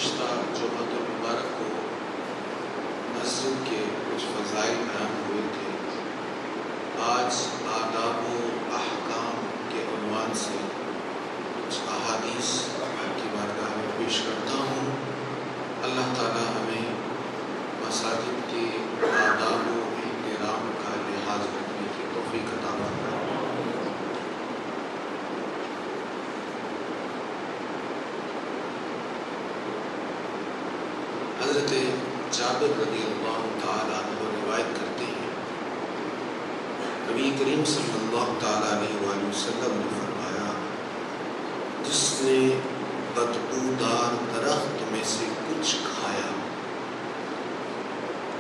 گزشتہ جمعۃ المبارک کو مسجد کے کچھ فضائل بیان ہوئے تھے۔ آج آداب و احکام کے عنوان سے کچھ احادیث آپ کی بارگاہ میں پیش کرتا ہوں۔ اللہ تعالیٰ ہمیں مساجد کے آداب و احترام کا لحاظ رکھنے کی توفیق عطا فرمائے۔ حضرت جابر رضی اللہ تعالیٰ عنہ روایت کرتے ہیں، نبی کریم صلی اللہ تعالیٰ علیہ وآلہ وسلم نے فرمایا، جس نے بدبودار درخت میں سے کچھ کھایا،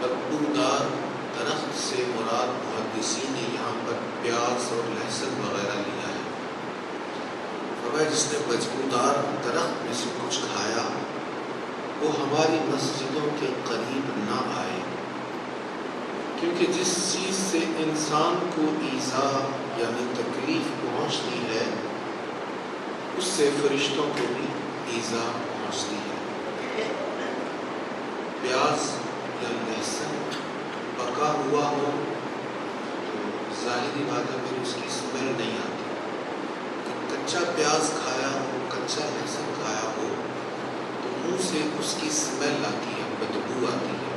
بدبودار درخت سے مراد محدثین نے یہاں پر پیاز اور لہسن وغیرہ لیا ہے۔ فرمایا جس نے بدبودار درخت میں سے کچھ کھایا وہ ہماری مسجدوں کے قریب نہ آئے، کیونکہ جس چیز سے انسان کو ایذا یعنی تکلیف پہنچتی ہے اس سے فرشتوں کو بھی ایذا پہنچتی ہے۔ پیاز یا لہسن پکا ہوا ہو تو ظاہری بات ہے پھر اس کی اسمیل نہیں آتی۔ کچا پیاز کھایا ہو، کچا لہسن کھایا ہو تو منہ سے اس کی اسمیل آتی ہے، بدبو آتی ہے۔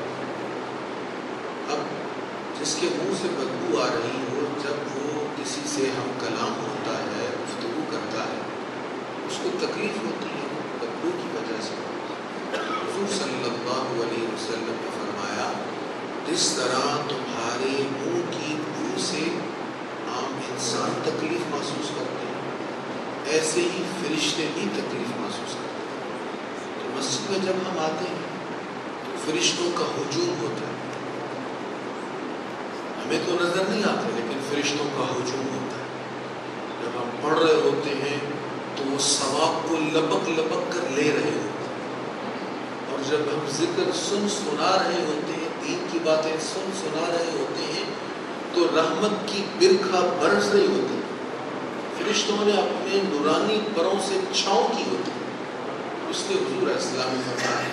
اب جس کے منہ سے بدبو آ رہی ہو، جب وہ کسی سے ہم کلام ہوتا ہے، گفتگو کرتا ہے، اس کو تکلیف ہوتی ہے بدبو کی وجہ سے۔ حضور صلی اللہ علیہ وسلم نے فرمایا، جس طرح تمہارے منہ کی بو سے عام انسان تکلیف محسوس کرتے ہیں، ایسے ہی فرشتے بھی تکلیف محسوس کرتے ہیں۔ تو مسجد میں جب ہم آتے ہیں تو فرشتوں کا ہجوم ہوتا ہے، ہمیں تو نظر نہیں آتا لیکن فرشتوں کا ہجوم ہوتا ہے۔ جب ہم پڑھ رہے ہوتے ہیں تو وہ ثواب کو لپک لپک کر لے رہے ہوتے ہیں، اور جب ہم ذکر سنا رہے ہوتے ہیں، دین کی باتیں سنا رہے ہوتے ہیں تو رحمت کی برکھا برس رہی ہوتی ہے۔ فرشتوں نے اپنے نورانی پروں سے چھاؤں کی ہوتی ہے۔ اس لیے حضور علیہ السلام نے فرمایا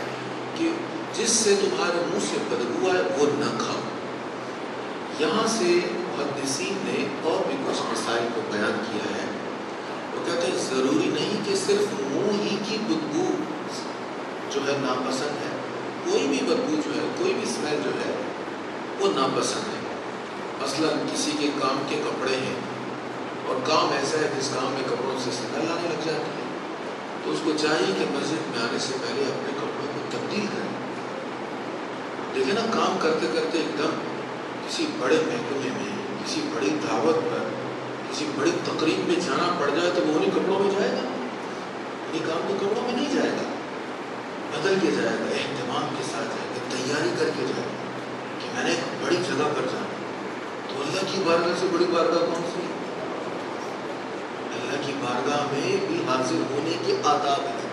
کہ جس سے تمہارے منہ سے بدبو آئے وہ نہ کھاؤ۔ یہاں سے محدثین نے اور بھی کچھ مسائل کو بیان کیا ہے۔ وہ کہتے ہیں ضروری نہیں کہ صرف منہ ہی کی بدبو جو ہے ناپسند ہے، کوئی بھی بدبو جو ہے، کوئی بھی اسمیل جو ہے وہ ناپسند ہے۔ مثلا کسی کے کام کے کپڑے ہیں اور کام ایسا ہے جس کام میں کپڑوں سے اسمیل آنے لگ جاتی ہے، تو اس کو چاہیے کہ مسجد میں آنے سے پہلے اپنے کپڑوں کو تبدیل کریں۔ دیکھیں نا، کام کرتے کرتے ایک دم کسی بڑے محکمے میں، کسی بڑی دعوت پر، کسی بڑی تقریب میں جانا پڑ جائے تو وہ انہیں کپڑوں میں جائے گا؟ انہیں کام کے کپڑوں میں نہیں جائے گا، بدل کے جائے گا، اہتمام کے ساتھ جائے گا، تیاری کر کے جائے گا کہ میں نے ایک بڑی جگہ پر جانا۔ تو اللہ کی بارگاہ سے بڑی بارگاہ کون سی ہے؟ اللہ کی بارگاہ میں بھی حاضر ہونے کے آداب ہیں۔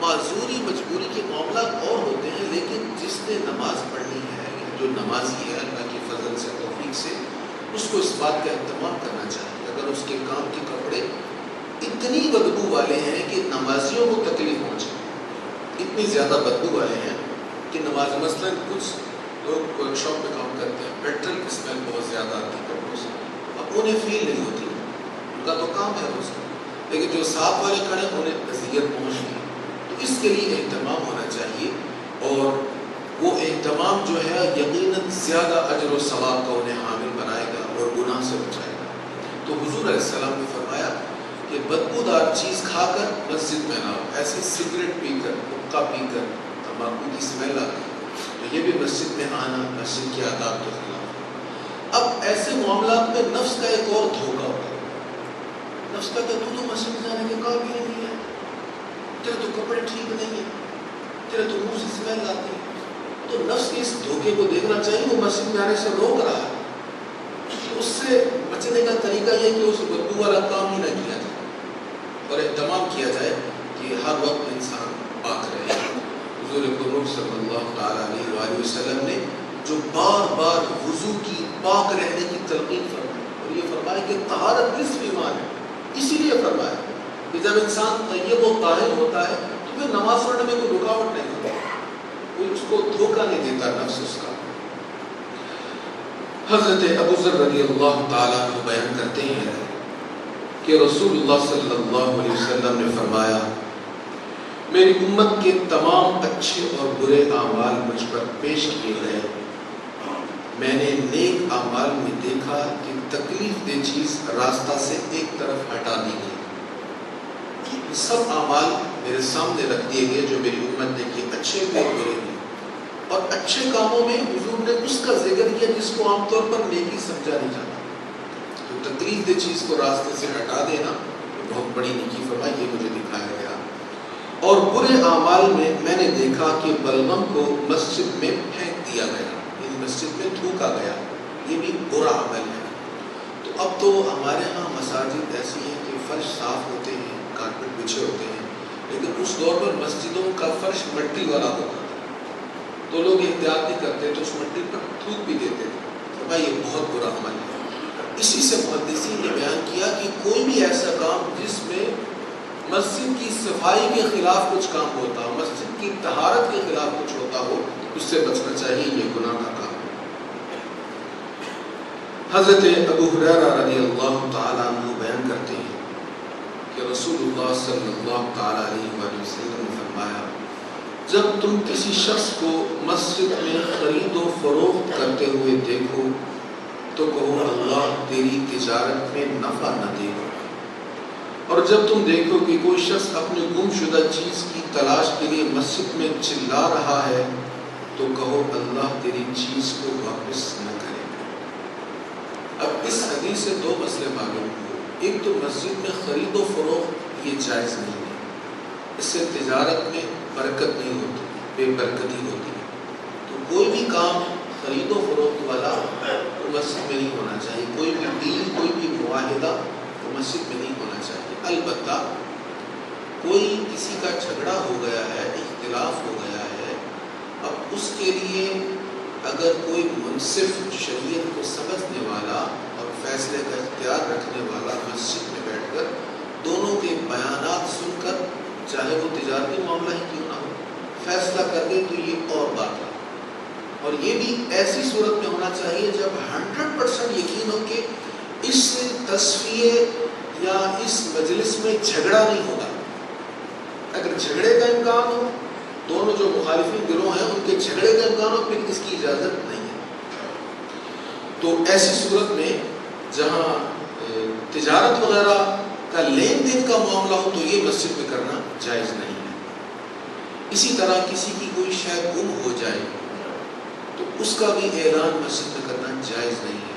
معذوری مجبوری کے معاملات اور ہوتے ہیں، لیکن جس نے نماز پڑھنی ہے، جو نمازی ہے، اللہ کی فضل سے توفیق سے اس کو اس بات کا اہتمام کرنا چاہیے۔ اگر اس کے کام کے کپڑے اتنی بدبو والے ہیں کہ نمازیوں کو تکلیف پہنچے، اتنی زیادہ بدبو والے ہیں کہ نماز، مثلا کچھ لوگ ورک شاپ میں کام کرتے ہیں، پیٹرول کی اسمیل بہت زیادہ آتی ہے کپڑوں سے، اب انہیں فیل نہیں ہوتی، ان کا تو کام ہے اس کا، لیکن جو ساتھ والے کھڑے ہیں انہیں اذیت پہنچتی ہے۔ تو اس کے لیے اہتمام ہونا چاہیے، اور وہ اہتمام جو ہے یقیناً زیادہ اجر و ثواب کا انہیں حامل بنائے گا اور گناہ سے بچائے گا۔ تو حضور علیہ السلام نے فرمایا کہ بدبودار چیز کھا کر مسجد میں نہ ہو، ایسے سگریٹ پی کر، حقہ پی کر تمباکو کی اسمیل آتی ہے تو یہ بھی مسجد میں آنا مسجد کے آداب کے خلاف ہے۔ اب ایسے معاملات میں نفس کا ایک اور دھوکہ ہوتا ہے۔ نفس کا کہ تو مسجد جانے کے قابل ہی نہیں ہے، تیرے تو کپڑے ٹھیک نہیں ہیں، تیرے تو منہ سے اسمیل آتی ہے۔ تو نفس کے اس دھوکے کو دیکھنا چاہیے، وہ مسجد میں آنے سے روک رہا ہے، اس سے بچنے کا طریقہ یہ کہ اس بدبو والا کام ہی نہ کیا جائے اور اہتمام کیا جائے کہ ہر وقت انسان پاک رہے۔ حضور اکرم صلی اللہ تعالیٰ علیہ وآلہ وسلم نے جو بار بار وضو کی، پاک رہنے کی تلقین فرمائی، اور یہ فرمایا کہ طہارت نصف ایمان ہے۔ اسی لیے فرمایا کہ جب انسان طیب و طاہر ہوتا ہے تو پھر نماز پڑھنے میں کوئی رکاوٹ نہیں ہوتی، کوئی اس کو دھوکہ نہیں دیتا نفس اس کا۔ حضرت ابو ذر رضی اللہ تعالیٰ عنہ بیان کرتے ہیں کہ رسول اللہ صلی اللہ علیہ وسلم نے فرمایا، میری امت کے تمام اچھے اور برے اعمال مجھ پر پیش کیے گئے، میں نے نیک اعمال میں دیکھا کہ تکلیف دہ چیز راستہ سے ایک طرف ہٹا دی گئی۔ سب اعمال میرے سامنے رکھ دیے گئے جو میری امت نے کیے، اچھے بھی اور برے بھی، اور اچھے کاموں میں حضور نے اس کا ذکر کیا جس کو عام طور پر نیکی سمجھا نہیں جاتا۔ تو تکلیف دہ چیز کو راستے سے ہٹا دینا یہ بہت بڑی نیکی فرمائی، یہ مجھے دکھایا گیا۔ اور برے اعمال میں نے دیکھا کہ بلغم کو مسجد میں پھینک دیا گیا، یعنی مسجد میں تھوکا گیا، یہ بھی برا عمل ہے۔ تو اب تو ہمارے ہاں مساجد ایسی ہیں کہ فرش صاف ہوتے ہیں، کارپیٹ بچھے ہوتے ہیں، لیکن اس دور پر مسجدوں کا فرش مٹی والا ہوتا تھا، تو لوگ احتیاط نہیں کرتے تو اس مٹی پر تھوک بھی دیتے تھے۔ تو بھائی یہ بہت برا عمل ہے۔ اسی سے محدثین نے بیان کیا کہ کوئی بھی ایسا کام جس میں مسجد کی صفائی کے خلاف کچھ کام ہوتا ہو، مسجد کی طہارت کے خلاف کچھ ہوتا ہو، اس سے بچنا چاہیے، یہ گناہ کا کام ہے۔ حضرت ابو ہریرہ رضی اللہ تعالیٰ عنہ بیان کرتے ہیں کہ رسول اللہ صلی اللہ تعالیٰ علیہ وآلہ وسلم نے فرمایا، جب تم کسی شخص کو مسجد میں خرید و فروخت کرتے ہوئے دیکھو تو کہو اللہ تیری تجارت میں نفع نہ دے، اور جب تم دیکھو کہ کوئی شخص اپنی گم شدہ چیز کی تلاش کے لیے مسجد میں چلا رہا ہے تو کہو اللہ تیری چیز کو واپس نہ کرے۔ اب اس حدیث سے دو مسئلے معلوم ہوئے، ایک تو مسجد میں خرید و فروخت یہ جائز نہیں ہے، اس سے تجارت میں برکت نہیں ہوتی، بے برکتی ہوتی ہے۔ تو کوئی بھی کام خرید و فروخت والا تو مسجد میں نہیں ہونا چاہیے، کوئی بھی ڈیل، کوئی بھی معاہدہ تو مسجد میں نہیں ہونا چاہیے۔ البتہ کوئی کسی کا جھگڑا ہو گیا ہے، اختلاف ہو گیا ہے، اب اس کے لیے اگر کوئی منصف، شریعت کو سمجھنے والا اور فیصلے کا اختیار رکھنے والا مسجد میں بیٹھ کر دونوں کے بیانات سن کر، چاہے وہ تجارتی معاملہ ہی کیوں نہ ہو، فیصلہ کر دے تو یہ اور بات ہے۔ اور یہ بھی ایسی صورت میں ہونا چاہیے جب 100% یقین ہو کہ اس تصفیے یا اس مجلس میں جھگڑا نہیں ہوگا۔ اگر جھگڑے کا امکان ہو، دونوں جو مخالفین گروہ ہیں ان کے جھگڑے کا امکان ہو، پھر اس کی اجازت نہیں ہے۔ تو ایسی صورت میں جہاں تجارت وغیرہ کا لین دین کا معاملہ ہو تو یہ مسجد میں کرنا جائز نہیں ہے۔ اسی طرح کسی کی کوئی شے گم ہو جائے تو اس کا بھی اعلان مسجد میں کرنا جائز نہیں ہے۔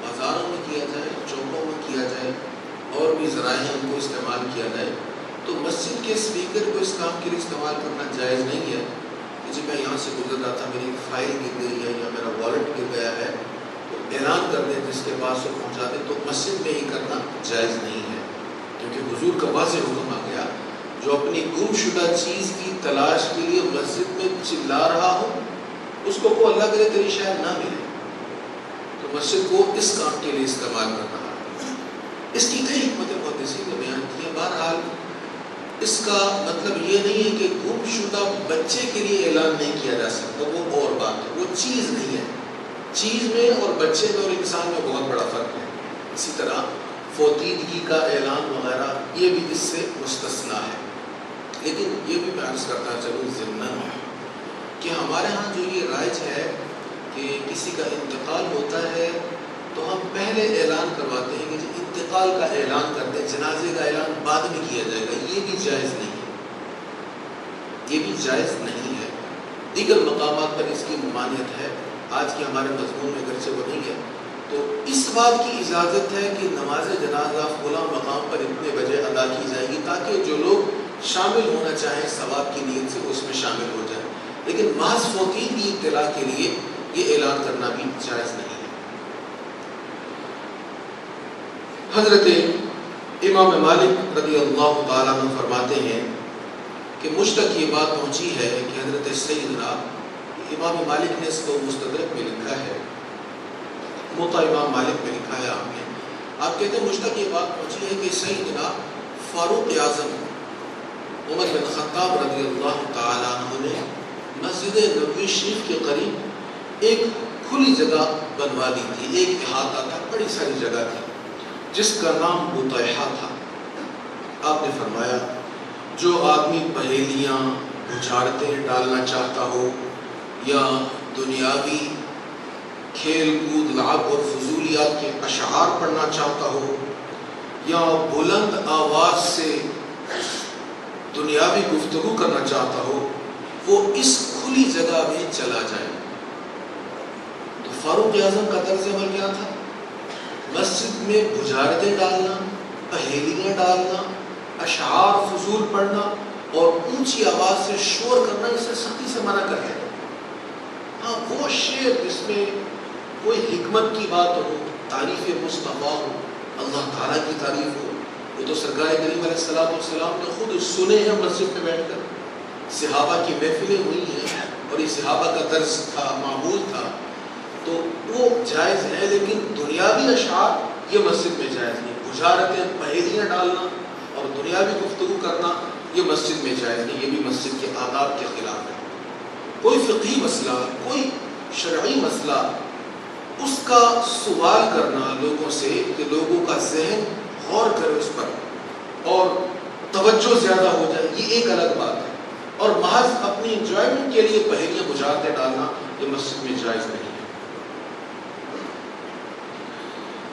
بازاروں میں کیا جائے، چوکوں میں کیا جائے، اور بھی ذرائع ہیں ان کو استعمال کیا جائے، تو مسجد کے اسپیکر کو اس کام کے لیے استعمال کرنا جائز نہیں ہے کہ جی میں یہاں سے گزر رہا تھا، میری فائل گر گئی ہے یا میرا والٹ گر گیا ہے، تو اعلان کر دیں جس کے پاس وہ پہنچا دیں، تو مسجد میں ہی کرنا جائز نہیں ہے، کیونکہ حضور کا واضح حکم آ گیا، جو اپنی گم شدہ چیز کی تلاش کے لیے مسجد میں چلا رہا ہو اس کو اللہ کرے تیری شاید نہ ملے، تو مسجد کو اس کام کے لیے استعمال کرنا ہے۔ اس کی کئی حکمتیں محدثین نے بیان کی ہیں۔ بہرحال اس کا مطلب یہ نہیں ہے کہ گم شدہ بچے کے لیے اعلان نہیں کیا جا سکتا، وہ اور بات ہے، وہ چیز نہیں ہے۔ چیز میں اور بچے میں اور انسان میں بہت بڑا فرق ہے۔ اسی طرح فوتیدگی کا اعلان وغیرہ یہ بھی اس سے مستثنا ہے۔ لیکن یہ بھی میں عرض کرتا چلوں ضمناً کہ ہمارے ہاں جو یہ رائج ہے کہ کسی کا انتقال ہوتا ہے تو ہم پہلے اعلان کرواتے ہیں کہ جی انتقال کا اعلان کرتے ہیں، جنازے کا اعلان بعد میں کیا جائے گا، یہ بھی جائز نہیں ہے، یہ بھی جائز نہیں ہے۔ دیگر مقامات پر اس کی ممانعت ہے، آج کے ہمارے مضمون میں اگرچہ وہ نہیں ہے۔ تو اس بات کی اجازت ہے کہ نماز جنازہ فلاں مقام پر اتنے بجے ادا کی جائے گی تاکہ جو لوگ شامل ہونا چاہیں ثواب کی نیت سے اس میں شامل ہو جائیں، لیکن محض فوتین کی اطلاع کے لیے یہ اعلان کرنا بھی جائز نہیں ہے۔ حضرت امام مالک رضی اللہ تعالیٰ عنہ فرماتے ہیں کہ مجھ تک یہ بات پہنچی ہے کہ حضرت سیدنا امام مالک نے اس کو مستدرک میں لکھا ہے، موطا امام مالک میں لکھا ہے آپ کہتے ہیں مجھ تک یہ بات پہنچی ہے کہ سیدنا فاروق اعظم عمر بن خطاب رضی اللہ تعالیٰ عنہ نے مسجد نبوی شریف کے قریب ایک کھلی جگہ بنوا دی تھی، ایک احاطہ تھا، بڑی ساری جگہ تھی جس کا نام بطیحہ تھا۔ آپ نے فرمایا جو آدمی پہیلیاں بچھاڑتے ڈالنا چاہتا ہو یا دنیاوی کھیل کود لعب اور فضولیات کے اشعار پڑھنا چاہتا ہو یا بلند آواز سے دنیاوی گفتگو کرنا چاہتا ہو، وہ اس کھلی جگہ میں چلا جائے۔ تو فاروق اعظم کا طرز عمل کیا تھا؟ مسجد میں بجھارتیں ڈالنا، پہیلیاں ڈالنا، اشعار فضول پڑھنا اور اونچی آواز سے شور کرنا، اسے سختی سے منع کرتے ہیں۔ ہاں وہ شعر جس میں کوئی حکمت کی بات ہو، تعریف مصطفیٰ ہو، اللہ تعالیٰ کی تعریف ہو، وہ تو سرکار کریم علیہ السلام نے خود سنے ہیں مسجد میں بیٹھ کر۔ صحابہ کی محفلیں ہوئی ہیں اور یہ صحابہ کا طرز تھا، معمول تھا، تو وہ جائز ہے، لیکن دنیاوی اشعار یہ مسجد میں جائز نہیں۔ بجھارتیں، پہیلیاں ڈالنا اور دنیاوی گفتگو کرنا یہ مسجد میں جائز نہیں، یہ بھی مسجد کے آداب کے خلاف ہے۔ کوئی فقہی مسئلہ، کوئی شرعی مسئلہ، اس کا سوال کرنا لوگوں سے کہ لوگوں کا ذہن غور کرے اس پر اور توجہ زیادہ ہو جائے، یہ ایک الگ بات ہے، اور محض اپنی انجوائمنٹ کے لیے پہیلیاں بجھارتیں ڈالنا یہ مسجد میں جائز نہیں ہے۔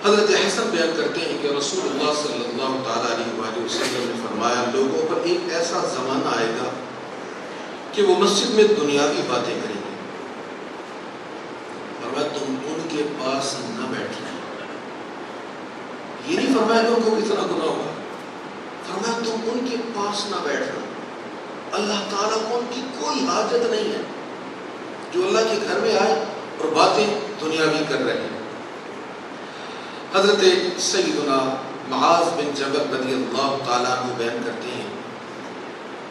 حضرت حسن بیان کرتے ہیں کہ رسول اللہ صلی اللہ تعالیٰ علیہ وآلہ وسلم نے فرمایا لوگوں پر ایک ایسا زمانہ آئے گا کہ وہ مسجد میں دنیاوی باتیں کریں گے، فرمایا تم ان کے پاس نہ بیٹھنا۔ یہ نہیں فرمایا کہ ان کو کتنا گناہ ہوگا، فرمایا تم ان کے پاس نہ بیٹھنا۔ اللہ تعالیٰ کو ان کی کوئی حاجت نہیں ہے جو اللہ کے گھر میں آئے اور باتیں دنیاوی کر رہے ہیں۔ حضرت سیدنا معاذ بن جبل رضی اللہ تعالیٰ عنہ بیان کرتے ہیں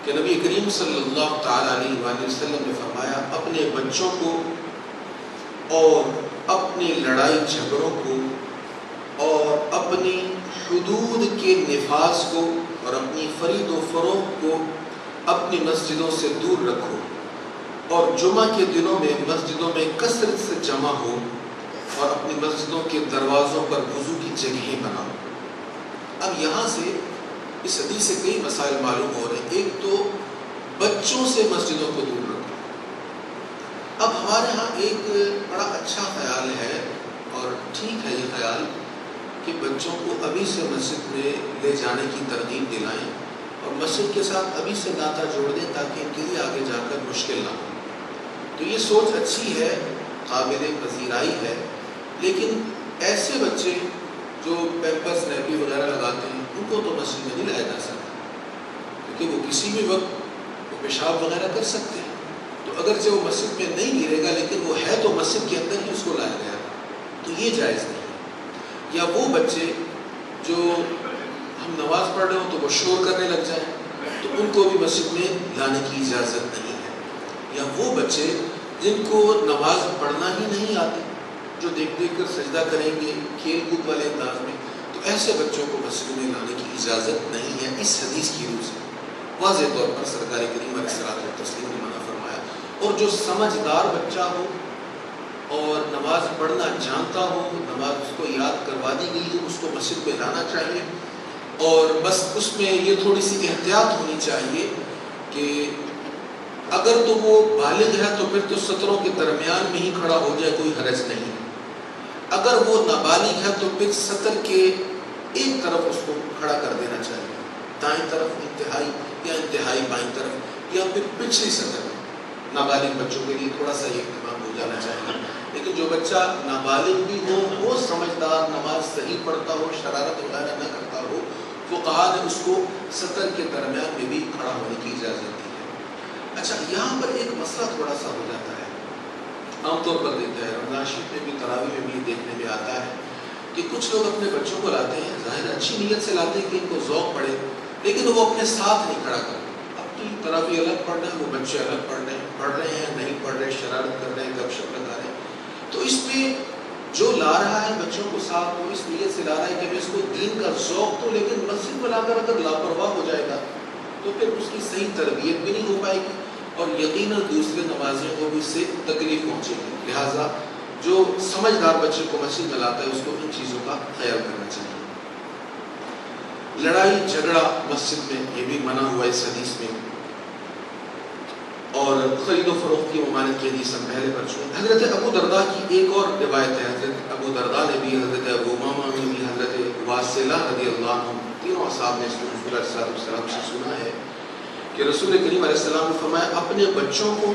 کہ نبی کریم صلی اللہ تعالیٰ علیہ وآلہ وسلم نے فرمایا اپنے بچوں کو اور اپنی لڑائی جھگڑوں کو اور اپنی حدود کے نفاذ کو اور اپنی خرید و فروخت کو اپنی مسجدوں سے دور رکھو، اور جمعہ کے دنوں میں مسجدوں میں کثرت سے جمع ہو اور اپنی مسجدوں کے دروازوں پر وضو کی جگہیں بناؤ۔ اب یہاں سے اس حدیث سے کئی مسائل معلوم ہو رہے ہیں۔ ایک تو بچوں سے مسجدوں کو دور رکھو۔ اب ہمارے ہاں ایک بڑا اچھا خیال ہے اور ٹھیک ہے یہ خیال کہ بچوں کو ابھی سے مسجد میں لے جانے کی ترغیب دلائیں اور مسجد کے ساتھ ابھی سے ناطہ جوڑ دیں تاکہ ان کے لیے آگے جا کر مشکل نہ ہو۔ تو یہ سوچ اچھی ہے، قابل پذیرائی ہے، لیکن ایسے بچے جو پیمپرس نیپی وغیرہ لگاتے ہیں ان کو تو مسجد میں نہیں لایا جا سکتا، کیونکہ وہ کسی بھی وقت وہ پیشاب وغیرہ کر سکتے ہیں۔ تو اگرچہ وہ مسجد میں نہیں گرے گا لیکن وہ ہے تو مسجد کے اندر ہی اس کو لایا گیا، تو یہ جائز نہیں ہے۔ یا وہ بچے جو ہم نماز پڑھ رہے ہوں تو وہ شور کرنے لگ جائیں تو ان کو بھی مسجد میں لانے کی اجازت نہیں ہے۔ یا وہ بچے جن کو نماز پڑھنا ہی نہیں آتی، جو دیکھ دیکھ کر سجدہ کریں گے کھیل کود والے انداز میں، تو ایسے بچوں کو مسجد میں لانے کی اجازت نہیں ہے۔ اس حدیث کی روح سے واضح طور پر سرکار کریم علیہ الصلوۃ والتسلیم نے منع فرمایا۔ اور جو سمجھدار بچہ ہو اور نماز پڑھنا جانتا ہو، نماز اس کو یاد کروا دی گئی ہے، اس کو مسجد میں لانا چاہیے، اور بس اس میں یہ تھوڑی سی احتیاط ہونی چاہیے کہ اگر تو وہ بالغ ہے تو پھر تو سطروں کے درمیان میں ہی کھڑا ہو جائے، کوئی حرج نہیں ہے۔ اگر وہ نابالغ ہے تو پھر سطر کے ایک طرف اس کو کھڑا کر دینا چاہیے، دائیں طرف انتہائی یا انتہائی بائیں طرف یا پھر پچھلی سطر میں۔ نابالغ بچوں کے لیے تھوڑا سا یہ اہتمام ہو جانا چاہیے، لیکن جو بچہ نابالغ بھی ہو، وہ سمجھدار، نماز صحیح پڑھتا ہو، شرارت وغیرہ نہ کرتا ہو، فقہا نے اس کو سطر کے درمیان میں بھی کھڑا ہونے کی اجازت دی ہے۔ اچھا، یہاں پر ایک مسئلہ تھوڑا سا ہو جاتا ہے، عام طور پر دیتا ہے، رمضان شریف میں بھی تراویح میں بھی دیکھنے میں آتا ہے کہ کچھ لوگ اپنے بچوں کو لاتے ہیں، ظاہر اچھی نیت سے لاتے ہیں کہ ان کو ذوق پڑے، لیکن وہ اپنے ساتھ نہیں کھڑا کرتے۔ اپنی تراویح الگ پڑھ رہے ہیں، وہ بچے الگ پڑھ رہے ہیں، نہیں پڑھ رہے، شرارت کر رہے ہیں، گپ شپ لگا رہے ہیں۔ تو اس میں جو لا رہا ہے بچوں کو ساتھ، وہ اس نیت سے لا رہا ہے کہ میں اس کو دین کا ذوق تو، لیکن مسجد میں لا کر اگر لاپرواہ ہو جائے گا تو پھر اس کی صحیح تربیت بھی نہیں ہو پائے گی اور یقیناً دوسرے نمازیوں کو بھی اس سے تکلیف پہنچے گی. لہٰذا جو سمجھدار بچے کو مسجد میں لاتا ہے اس کو ان چیزوں کا خیال کرنا چاہیے. لڑائی جھگڑا مسجد میں یہ بھی منع ہوا اس حدیث میں. اور خرید و فروخت کی ممانعت کی حدیث ہم پہلے پڑھ چکے. حضرت ابو درداء کی ایک اور روایت ہے. حضرت ابو درداء نے بھی, حضرت ابو امامہ نے بھی, حضرت واصلہ رضی اللہ عنہ, تینوں اصحاب نے اس کو رسول اللہ صلی اللہ علیہ وسلم سے سنا ہے کہ رسول کریم علیہ السلام نے فرمایا, اپنے بچوں کو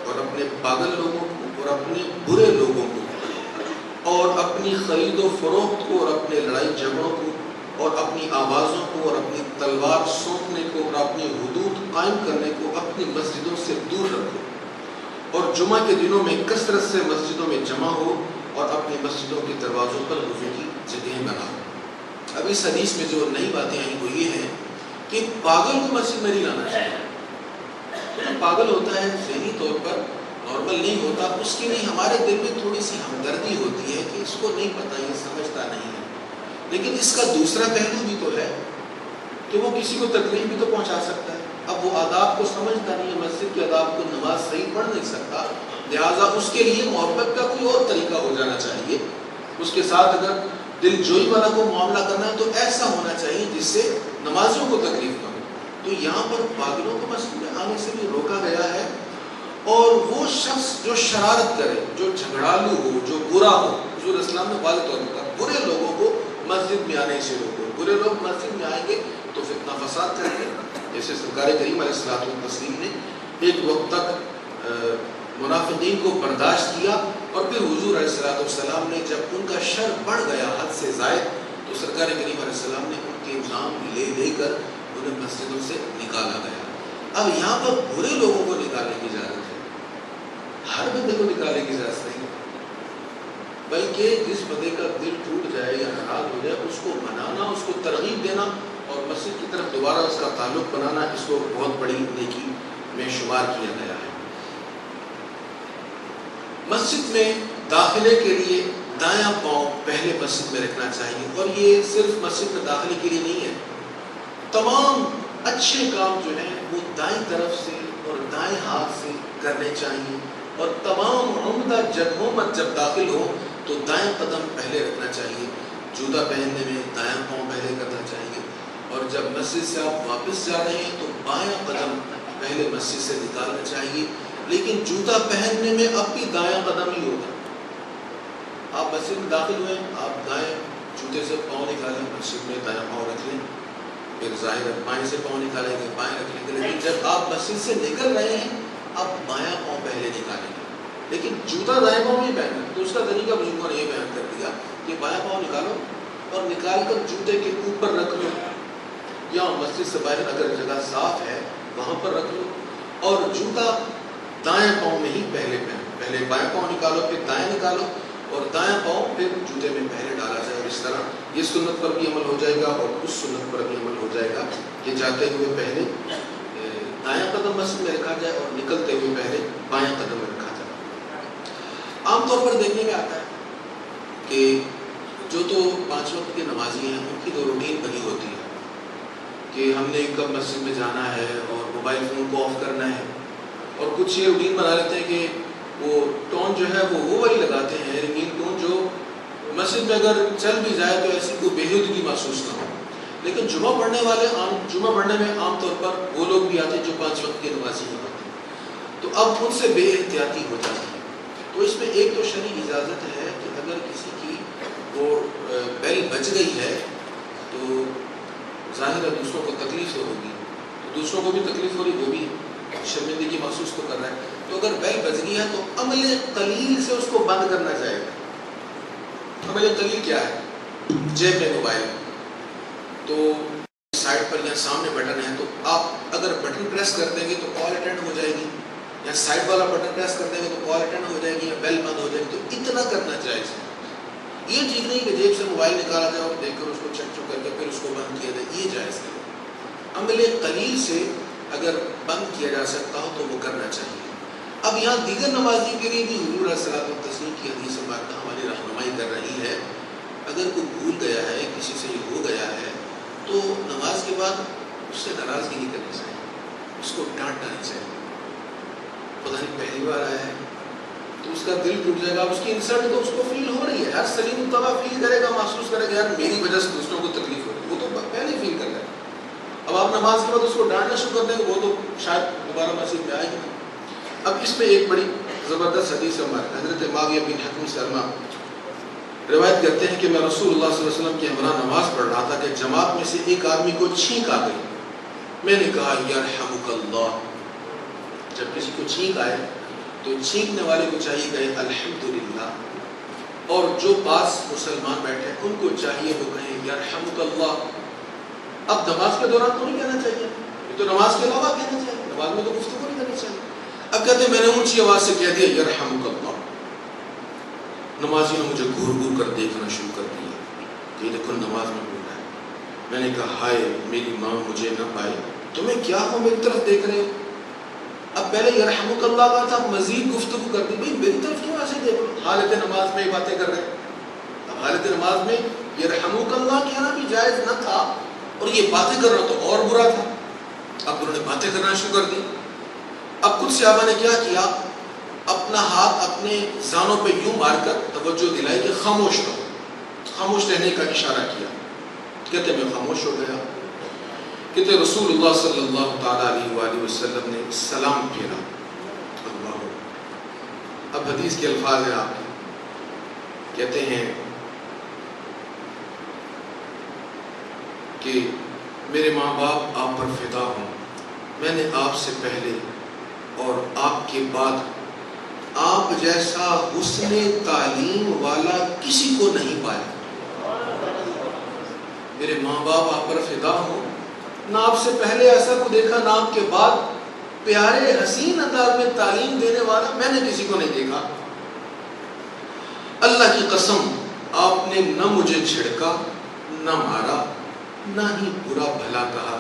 اور اپنے پاگل لوگوں کو اور اپنے برے لوگوں کو اور اپنی خرید و فروخت کو اور اپنے لڑائی جھگڑوں کو اور اپنی آوازوں کو اور اپنی تلوار سونپنے کو اور اپنی حدود قائم کرنے کو اپنی مسجدوں سے دور رکھو اور جمعہ کے دنوں میں کثرت سے مسجدوں میں جمع ہو اور اپنی مسجدوں کے دروازوں پر وضو کی جگہیں بناؤ. اب اس حدیث میں جو نئی باتیں آئیں وہ یہ ہیں کہ پاگل کو مسجد میں نہیں لانا چاہیے. جو پاگل ہوتا ہے ذہنی طور پر نارمل نہیں ہوتا, اس کے لیے ہمارے دل میں تھوڑی سی ہمدردی ہوتی ہے کہ اس کو نہیں پتہ, یہ سمجھتا نہیں ہے. لیکن اس کا دوسرا پہلو بھی تو ہے کہ وہ کسی کو تکلیف بھی تو پہنچا سکتا ہے. اب وہ آداب کو سمجھتا نہیں ہے, مسجد کے آداب کو, نماز صحیح پڑھ نہیں سکتا, لہٰذا اس کے لیے محبت کا کوئی اور طریقہ ہو جانا چاہیے. اس کے ساتھ اگر دل جوئی والا کو معاملہ کرنا ہے تو ایسا ہونا چاہیے جس سے نمازیوں کو تکلیف نہ ہو. تو یہاں پر پاگلوں کو مسجد میں آنے سے بھی روکا گیا ہے. اور وہ شخص جو شرارت کرے, جو جھگڑالو ہو, جو برا ہو, حضور اسلام نے واضح طور پر برے لوگوں کو مسجد میں آنے سے روکو. برے لوگ مسجد میں آئیں گے تو فتنہ فساد کریں گے. جیسے سرکار کریم علیہ الصلوۃ والتسلیم نے ایک وقت تک منافقین کو برداشت کیا اور پھر حضور علیہ الصلوۃ والسلام نے جب ان کا شر بڑھ گیا حد سے زائد تو سرکار کریم علیہ السلام نے ان کے نام لے کر انہیں مسجدوں سے نکالا گیا. اب یہاں پر برے لوگوں کو نکالنے کی اجازت ہے, ہر بندے کو نکالنے کی اجازت نہیں, بلکہ جس بندے کا دل ٹوٹ جائے یا ناراض ہو جائے اس کو منانا, اس کو ترغیب دینا اور مسجد کی طرف دوبارہ اس کا تعلق بنانا, اس کو بہت بڑی نیکی میں شمار کیا گیا ہے. مسجد میں داخلے کے لیے دایاں پاؤں پہلے مسجد میں رکھنا چاہیے. اور یہ صرف مسجد میں داخلے کے لیے نہیں ہے, تمام اچھے کام جو ہیں وہ دائیں طرف سے اور دائیں ہاتھ سے کرنے چاہیے. اور تمام عمدہ جگہوں میں جب داخل ہو تو دائیں قدم پہلے رکھنا چاہیے. جوتا پہننے میں دایاں پاؤں پہلے کرنا چاہیے. اور جب مسجد سے آپ واپس جا رہے ہیں تو بایاں قدم پہلے مسجد سے نکالنا چاہیے. لیکن جوتا پہننے میں اب بھی دایاں قدم ہی ہوگا. آپ مسجد میں داخل ہوئے, آپ دائیں جوتے سے پاؤں نکالیں, مسجد میں دایاں پاؤں رکھ لیں, پھر ظاہر ہے بائیں سے پاؤں نکالیں گے, بائیں رکھ لیں گے. لیکن جب آپ مسجد سے نکل رہے ہیں آپ بایاں پاؤں پہلے نکالیں گے, لیکن جوتا دائیں پاؤں نہیں پہننا. تو اس کا طریقہ بزرگوں نے یہ بیان کر دیا کہ بایاں پاؤں نکالو اور نکال کر جوتے کے اوپر رکھ لو, یا مسجد سے باہر اگر جگہ صاف ہے وہاں پر رکھ لو, اور جوتا دائیں پاؤں میں ہی پہلے پہنو. پہلے بائیں پاؤں نکالو, پھر دائیں نکالو, اور دائیں پاؤں پھر جوتے میں پہلے ڈالا جائے. اور اس طرح یہ سنت پر بھی عمل ہو جائے گا اور اس سنت پر بھی عمل ہو جائے گا کہ جاتے ہوئے پہلے دایاں قدم مسجد میں رکھا جائے اور نکلتے ہوئے پہلے بایاں قدم میں رکھا جائے. عام طور پر دیکھنے میں آتا ہے کہ جو تو 5 وقت کے نمازی ہیں ان کی تو روٹین بنی ہوتی ہے کہ ہم نے کب مسجد میں جانا ہے اور موبائل فون کو آف کرنا ہے, اور کچھ یہ روٹین بنا لیتے ہیں کہ وہ ٹون جو ہے وہ والی لگاتے ہیں, رنگین ٹون, جو مسجد میں اگر چل بھی جائے تو ایسی کوئی بےحودگی محسوس نہ ہو. لیکن جمعہ پڑھنے میں عام طور پر وہ لوگ بھی آتے ہیں جو 5 وقت کے نمازی ہوتے ہیں, تو اب ان سے بے احتیاطی ہو جاتی ہے. تو اس میں ایک تو شرعی اجازت ہے کہ اگر کسی کی وہ بیل بج گئی ہے تو ظاہر ہے دوسروں کو تکلیف تو ہوگی, تو دوسروں کو بھی تکلیف ہو رہی, وہ بھی شرمندگی محسوس تو کر رہا ہے. تو اگر بیل بج گئی ہے تو عمل قلیل سے اس کو بند کرنا چاہیے گا. عمل قلیل کیا ہے؟ جیب میں موبائل, تو سائڈ پر یا سامنے بٹن ہے, تو آپ اگر بٹن پریس کر دیں گے تو کال اٹینڈ ہو جائے گی, یا سائڈ والا بٹن پریس کر دیں گے تو کال اٹینڈ ہو جائے گی, یا بیل بند ہو جائے گی. تو اتنا کرنا جائز ہے. یہ ٹھیک نہیں کہ جیب سے موبائل نکالا جائے اور دیکھ کر اس کو چیک کر کے پھر اس کو بند کیا جائے, یہ جائز نہیں. عمل قلیل سے اگر بند کیا جا سکتا ہو تو وہ کرنا چاہیے. اب یہاں دیگر نمازی کے لیے بھی حضور علیہ الصلوۃ والتسلیم کی حدیث پاک ہماری رہنمائی کر رہی ہے. اگر کوئی بھول گیا ہے, کسی سے یہ ہو گیا ہے, تو نماز کے بعد اس سے ناراضگی نہیں کرنی چاہیے، اس کو ڈانٹنا نہیں چاہیے. پتہ نہیں پہلی بار آیا ہے تو اس کا دل ٹوٹ جائے گا. اس کی انسلٹ تو اس کو فیل ہو رہی ہے، ہر سلیم طبع فیل کرے گا، محسوس کرے گا یار میری وجہ سے دوسروں کو تکلیف ہو رہی ہے. وہ تو پہلے فیل کر رہا ہے. اب آپ نماز کے بعد اس کو ڈانٹنا شروع کر دیں گے، وہ تو شاید دوبارہ مسجد میں آئے گی. اب اس میں ایک بڑی زبردست حدیث ہمارے حضرت معاویہ بن حکم سلمہ روایت کرتے ہیں کہ میں رسول اللہ صلی اللہ علیہ وسلم کے ہمراہ نماز پڑھ رہا تھا کہ جماعت میں سے ایک آدمی کو چھینک آ گئی. میں نے کہا یرحمک اللہ. جب کسی کو چھینک آئے تو چھینکنے والے کو چاہیے کہ الحمدللہ، اور جو پاس مسلمان بیٹھے ان کو چاہیے وہ کہیں یرحمک اللہ. اب نماز کے دوران تو نہیں کہنا چاہیے، یہ تو نماز کے علاوہ کہنا چاہیے، نماز میں تو گفتگو نہیں کرنی چاہیے. اب کہتے ہیں میں نے اونچی آواز سے کہہ دیا یرحمک اللہ. نمازی نے مجھے گھور گھور کر دیکھنا شروع کر دیا کہ یہ دیکھو نماز میں بول رہا ہے. میں نے کہا ہائے میری ماں مجھے نہ پائے، تمہیں کیا ہو میری طرف دیکھ رہے ہو. اب پہلے یرحمک اللہ کا تھا، مزید گفتگو کر دی، بھائی میری طرف کیوں ایسے دیکھ رہے؟ حالت نماز میں یہ باتیں کر رہے ہیں. اب حالت نماز میں یرحمک اللہ کہنا بھی جائز نہ تھا اور یہ باتیں کرنا تو اور برا تھا. اب انہوں نے باتیں کرنا شروع کر دی. اب کچھ صحابہ نے کیا کیا، اپنا ہاتھ اپنے زانوں پہ یوں مار کر توجہ دلائی کہ خاموش رہو، خاموش رہنے کا اشارہ کیا. کہتے میں خاموش ہو گیا. کہتے رسول اللہ صلی اللہ تعالیٰ علیہ وآلہ وسلم نے سلام پھیرا. اللہ، اب حدیث کے الفاظ ہیں آپ کے، کہتے ہیں کہ میرے ماں باپ آپ پر فدا ہوں، میں نے آپ سے پہلے اور آپ کے بعد آپ جیسا حسن تعلیم والا کسی کو نہیں پایا. میرے ماں باپ آپ پر فدا ہوں، نہ آپ سے پہلے ایسا کو دیکھا نہ آپ کے بعد پیارے حسین انداز میں تعلیم دینے والا میں نے کسی کو نہیں دیکھا. اللہ کی قسم آپ نے نہ مجھے جھڑکا، نہ مارا، نہ ہی برا بھلا کہا،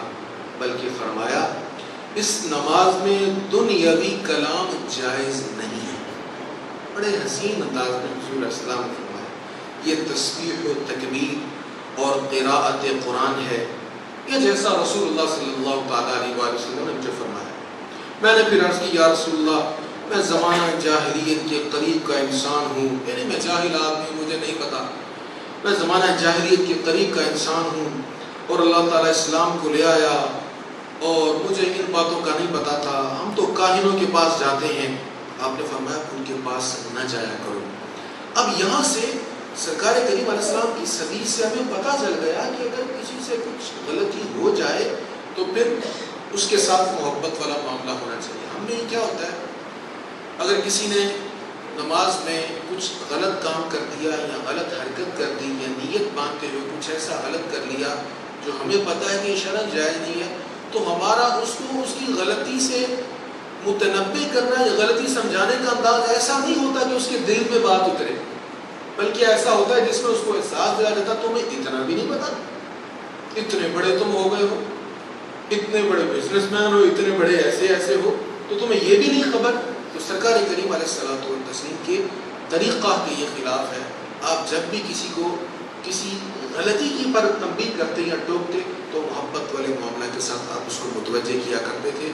بلکہ فرمایا اس نماز میں دنیاوی کلام جائز نہیں ہے. بڑے حسین انداز میں حضور علیہ السلام نے فرمایا. یہ تسبیح و تکبیر اور قراءت قرآن ہے، یہ جیسا رسول اللہ صلی اللہ تعالیٰ علیہ وآلہ وسلم نے مجھے فرمایا. میں نے پھر عرض کی یا رسول اللہ میں زمانہ جاہلیت کے قریب کا انسان ہوں، یعنی میں جاہل آدمی، مجھے نہیں پتا، میں زمانہ جاہلیت کے قریب کا انسان ہوں اور اللہ تعالیٰ اسلام کو لے آیا اور مجھے ان باتوں کا نہیں پتا تھا. ہم تو کاہنوں کے پاس جاتے ہیں. آپ نے فرمایا ان کے پاس نہ جایا کرو. اب یہاں سے سرکار کریم علیہ السلام کی حدیث سے ہمیں پتہ چل گیا کہ اگر کسی سے کچھ غلطی ہو جائے تو پھر اس کے ساتھ محبت والا معاملہ ہونا چاہیے. ہم میں کیا ہوتا ہے، اگر کسی نے نماز میں کچھ غلط کام کر دیا یا غلط حرکت کر دی یا نیت باندھتے ہوئے کچھ ایسا غلط کر لیا جو ہمیں پتہ ہے کہ شرعاً جائز نہیں ہے، تو ہمارا اس کو اس کی غلطی سے متنبع کرنا یا غلطی سمجھانے کا انداز ایسا نہیں ہوتا کہ اس کے دل میں بات اترے، بلکہ ایسا ہوتا ہے جس میں اس کو احساس دلا دیتا تمہیں اتنا بھی نہیں پتا، اتنے بڑے تم ہو گئے ہو، اتنے بڑے بزنس مین ہو، اتنے بڑے ایسے ہو، تو تمہیں یہ بھی نہیں خبر. تو سرکار کریم علیہ الصلوۃ والتسلیم کے طریقہ کے یہ خلاف ہے. آپ جب بھی کسی کو کسی غلطی کی پر تنبیہ کرتے یا ٹوکتے تو محبت والے معاملہ کے ساتھ آپ اس کو متوجہ کیا کرتے تھے.